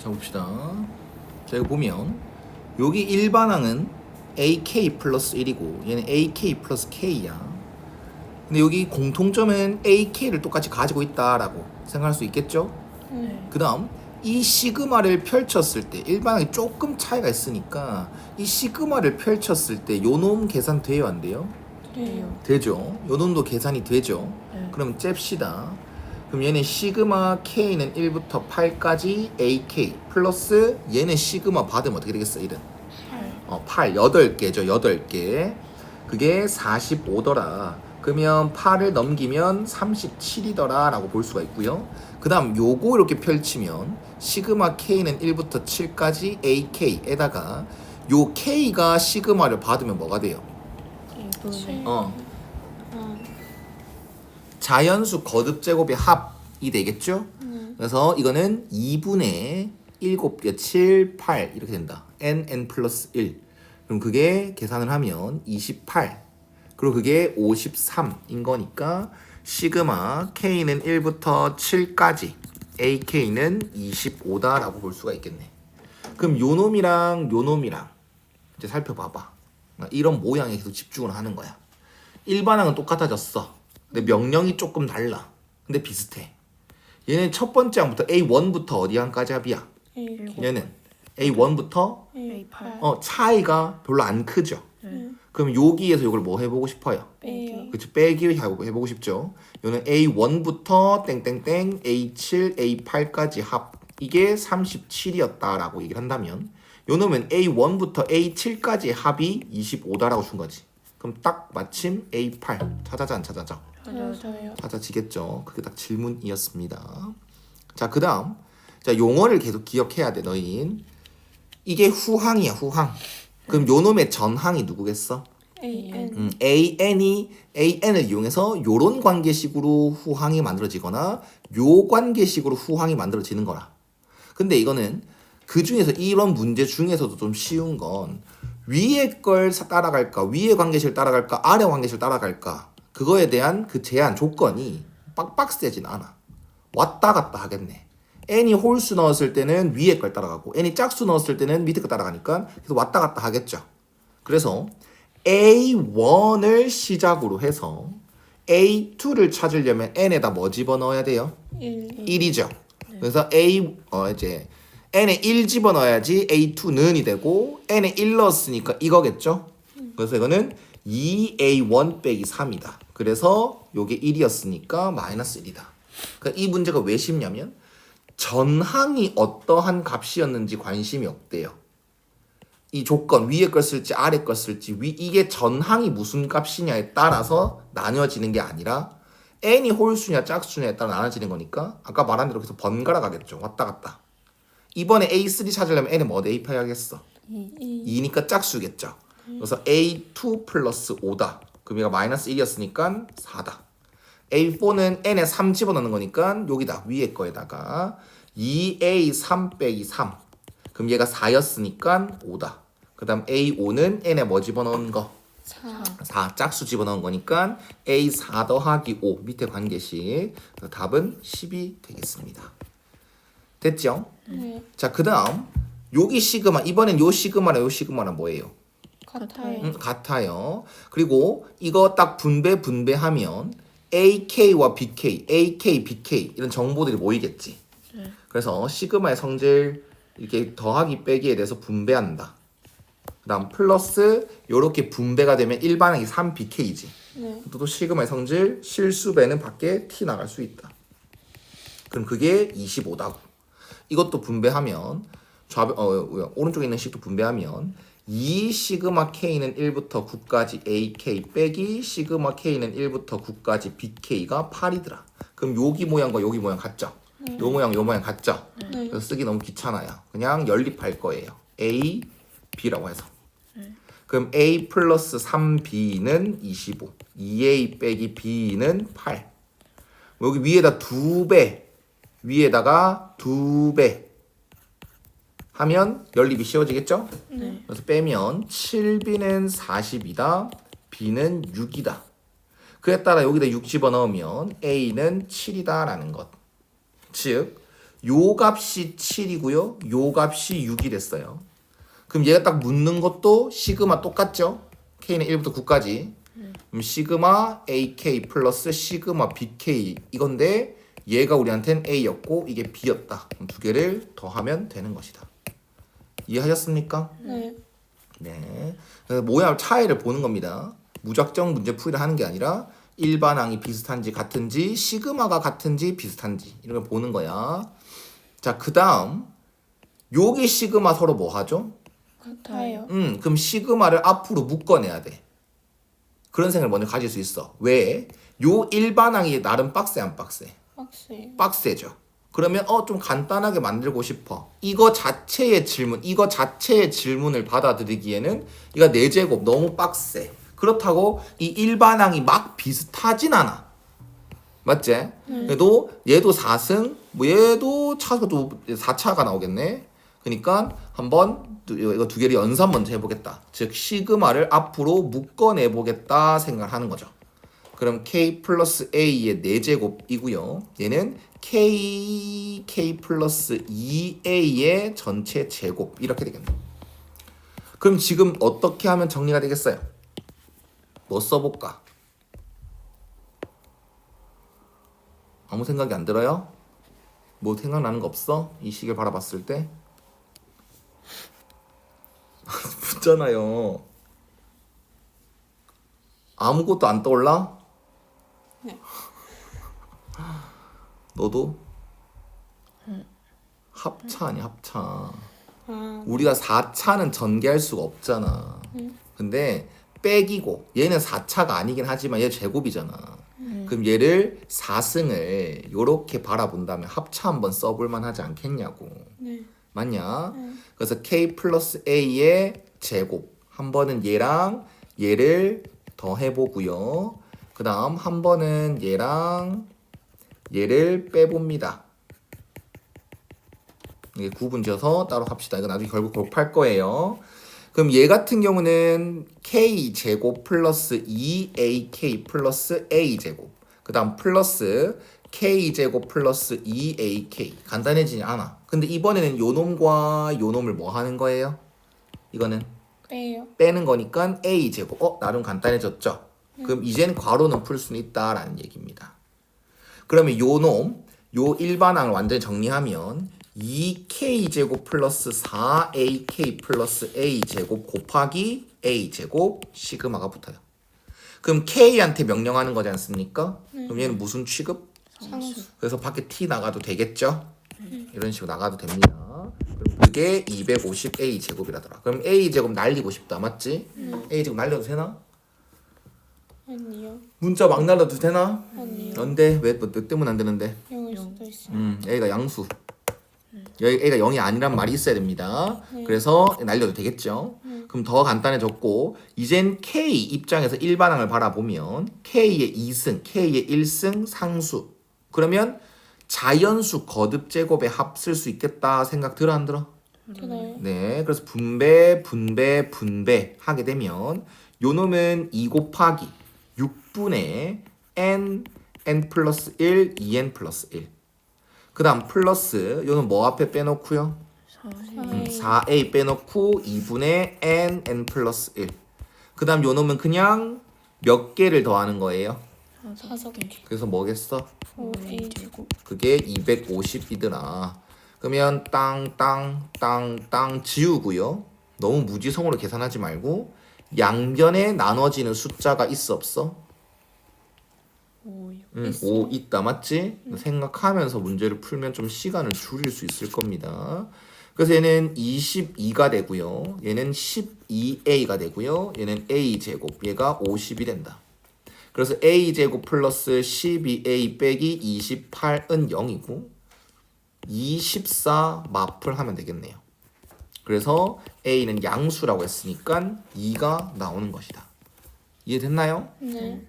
자 봅시다. 자 이거 보면 여기 일반항은 AK 플러스 1이고 얘는 AK 플러스 K야. 근데 여기 공통점은 AK를 똑같이 가지고 있다라고 생각할 수 있겠죠? 그 다음 이 시그마를 펼쳤을 때 일반항이 조금 차이가 있으니까 이 시그마를 펼쳤을 때 요놈 계산 돼요 안 돼요? 돼요. 되죠. 요놈도 계산이 되죠. 네. 그럼 잽시다. 그럼 얘는 시그마 K는 1부터 8까지 AK 플러스 얘는 시그마 받으면 어떻게 되겠어? 1은 8, 8개죠. 8개. 그게 45더라. 그러면 8을 넘기면 37이더라 라고 볼 수가 있고요. 그 다음 요거 이렇게 펼치면 시그마 K는 1부터 7까지 AK에다가 요 K가 시그마를 받으면 뭐가 돼요? 자연수 거듭 제곱의 합이 되겠죠? 그래서 이거는 2분의 7개 7, 8 이렇게 된다. n 플러스 1. 그럼 그게 계산을 하면 28. 그리고 그게 53인 거니까 시그마 K는 1부터 7까지 AK는 25다라고 볼 수가 있겠네. 그럼 요 놈이랑 요 놈이랑 이제 살펴봐봐. 이런 모양에 계속 집중을 하는 거야. 일반항은 똑같아졌어. 근데 명령이 조금 달라. 근데 비슷해. 얘는 첫 번째 항부터 A1부터 어디 항까지 합이야? 얘는 A1부터 A8. 차이가 별로 안 크죠. 그럼 여기에서 이걸 뭐 해보고 싶어요? 빼기. 그치, 빼기 해보고 싶죠. 얘는 A1부터 땡땡땡 A7, A8까지 합. 이게 37이었다라고 얘기를 한다면 요 놈은 A1부터 A7까지의 합이 25다라고 준 거지. 그럼 딱 마침 A8 찾아자 안 찾아져? 맞아요. 찾아지겠죠. 그게 딱 질문이었습니다. 자, 그 다음 자 용어를 계속 기억해야 돼 너희는. 이게 후항이야 후항. 그럼 요 놈의 전항이 누구겠어? AN. AN을 이용해서 요런 관계식으로 후항이 만들어지거나 요 관계식으로 후항이 만들어지는 거라. 근데 이거는 그 중에서 이런 문제 중에서도 좀 쉬운 건 위에 걸 따라갈까 위에 관계식을 따라갈까 아래 관계식을 따라갈까 그거에 대한 그 제한 조건이 빡빡세진 않아. 왔다 갔다 하겠네. n이 홀수 넣었을 때는 위에 걸 따라가고 n이 짝수 넣었을 때는 밑에 걸 따라가니까 계속 왔다 갔다 하겠죠. 그래서 A1을 시작으로 해서 A2를 찾으려면 n에다 뭐 집어넣어야 돼요? 1이죠. 그래서 이제 n에 1 집어넣어야지 A2는이 되고 n에 1 넣었으니까 이거겠죠. 그래서 이거는 2A1 빼기 3이다. 그래서 요게 1이었으니까 마이너스 1이다. 그러니까 이 문제가 왜 쉽냐면 전항이 어떠한 값이었는지 관심이 없대요. 이 조건 위에 걸 쓸지 아래 걸 쓸지 이게 전항이 무슨 값이냐에 따라서 나뉘어지는 게 아니라 n이 홀수냐 짝수냐에 따라 나눠지는 거니까 아까 말한 대로 계속 번갈아 가겠죠. 왔다 갔다. 이번에 A3 찾으려면 n은 뭐 A8 하겠어? 2니까 짝수겠죠. 그래서 A2 플러스 5다. 그럼 얘가 마이너스 1이었으니까 4다. A4는 n에 3 집어넣는 거니까 여기다 위에 거에다가 2A3 빼기 3. 그럼 얘가 4였으니까 5다. 그 다음 A5는 n에 뭐 집어넣은 거? 4 짝수 집어넣은 거니까 A4 더하기 5 밑에 관계식. 답은 10이 되겠습니다. 됐죠? 네. 자, 그 다음 여기 시그마 이번엔 요 시그마랑 요 시그마랑 뭐예요? 같아요. 같아요. 그리고 이거 딱 분배하면 AK와 BK, AK, BK 이런 정보들이 모이겠지. 그래서 시그마의 성질 이렇게 더하기 빼기에 대해서 분배한다. 그 다음 플러스 요렇게 분배가 되면 일반항이 3BK지. 또 시그마의 성질 실수배는 밖에 T 나갈 수 있다. 그럼 그게 25다고. 이것도 분배하면 오른쪽에 있는 식도 분배하면 2 시그마 K는 1부터 9까지 AK 빼기 시그마 K는 1부터 9까지 BK가 8이더라. 그럼 여기 모양과 여기 모양 같죠? 요 모양 같죠? 그래서 쓰기 너무 귀찮아요. 그냥 연립할 거예요. A, B라고 해서. 그럼 A 플러스 3B는 25. 2A 빼기 B는 8. 여기 위에다 2배. 위에다가 2배. 하면 연립이 쉬워지겠죠? 그래서 빼면 7B는 40이다. B는 6이다. 그에 따라 여기다 6 집어넣으면 A는 7이다 라는 것. 즉 요 값이 7이고요. 요 값이 6이 됐어요. 그럼 얘가 딱 묻는 것도 시그마 똑같죠? K는 1부터 9까지. 그럼 시그마 AK 플러스 시그마 BK 이건데 얘가 우리한테는 A였고 이게 B였다. 그럼 두 개를 더하면 되는 것이다. 이해하셨습니까? 네. 네. 그래서 모양 차이를 보는 겁니다. 무작정 문제 풀이를 하는 게 아니라 일반항이 비슷한지 같은지 시그마가 같은지 비슷한지 이런 걸 보는 거야. 자, 그 다음 여기 시그마 서로 뭐 하죠? 같아요. 그럼 시그마를 앞으로 묶어내야 돼. 그런 생각을 먼저 가질 수 있어. 왜? 요 일반항이 나름 빡세 안 빡세? 박스예요. 빡세죠. 그러면 좀 간단하게 만들고 싶어. 이거 자체의 질문을 받아들이기에는 이거 4제곱 너무 빡세. 그렇다고 이 일반항이 막 비슷하진 않아. 맞지? 그래도 얘도 4승, 뭐 얘도 차도 4차가 나오겠네. 그러니까 한번 이거 두 개를 연산 먼저 해보겠다. 즉 시그마를 앞으로 묶어내 보겠다 생각을 하는 거죠. 그럼 K 플러스 A의 4제곱이고요. 얘는 K 플러스 2A의 전체 제곱 이렇게 되겠네. 그럼 지금 어떻게 하면 정리가 되겠어요? 뭐 써볼까? 아무 생각이 안 들어요? 뭐 생각나는 거 없어? 이 식을 바라봤을 때? 붙잖아요. 아무것도 안 떠올라? 네. 너도? 합차 아니야 합차. 아, 우리가 4차는 전개할 수가 없잖아. 근데 빼기고 얘는 4차가 아니긴 하지만 얘 제곱이잖아. 그럼 얘를 4승을 요렇게 바라본다면 합차 한번 써볼만 하지 않겠냐고. 네. 맞냐? 그래서 K 플러스 A의 제곱 한 번은 얘랑 얘를 더해보고요. 그 다음 한 번은 얘랑 얘를 빼봅니다. 이게 구분 지어서 따로 합시다. 이거 나중에 결국 곱할 거예요. 그럼 얘 같은 경우는 K 제곱 플러스 2AK 플러스 A 제곱. 그 다음 플러스 K 제곱 플러스 2AK. 간단해지지 않아. 근데 이번에는 요 놈과 요 놈을 뭐 하는 거예요? 이거는 빼요. 빼는 거니까 A 제곱. 나름 간단해졌죠? 그럼 이젠 괄호는 풀 수는 있다라는 얘기입니다. 그러면 요 놈, 요 일반항을 완전히 정리하면 2K 제곱 플러스 4AK 플러스 A 제곱 곱하기 A 제곱 시그마가 붙어요. 그럼 K한테 명령하는 거지 않습니까? 그럼 얘는 무슨 취급? 상수. 그래서 밖에 T 나가도 되겠죠? 이런 식으로 나가도 됩니다. 그럼 그게 250A 제곱이라더라. 그럼 A 제곱 날리고 싶다, 맞지? A 제곱 날려도 되나? 아니요. 문자 막 날려도 되나? 아니요. 안 돼. 왜 때문에 안 되는데? 영일 수도 있어요. A가 양수. 여기 A가 0이 아니란 말이 있어야 됩니다. 그래서 날려도 되겠죠. 그럼 더 간단해졌고 이젠 K 입장에서 일반항을 바라보면 K의 2승, K의 1승 상수. 그러면 자연수 거듭 제곱의 합 쓸 수 있겠다 생각 들어 안 들어? 들어요. 네. 그래서 분배 하게 되면 요 놈은 2 곱하기 6분의 n 플러스 1, 2n 플러스 1. 그 다음 플러스 요는 뭐 앞에 빼놓고요? 4a 빼놓고 2분의 n 플러스 1. 그 다음 요 놈은 그냥 몇 개를 더하는 거예요? 5개. 그래서 뭐겠어? 5A 제곱. 그게 250이더라. 그러면 땅 지우고요. 너무 무지성으로 계산하지 말고 양변에 나눠지는 숫자가 있어 없어? 5 있다 맞지? 생각하면서 문제를 풀면 좀 시간을 줄일 수 있을 겁니다. 그래서 얘는 22가 되고요. 얘는 12a가 되고요. 얘는 a 제곱 얘가 50이 된다. 그래서 a 제곱 플러스 12a 빼기 28은 0이고 24 마플 하면 되겠네요. 그래서 a는 양수라고 했으니까 2가 나오는 것이다. 이해됐나요? 네.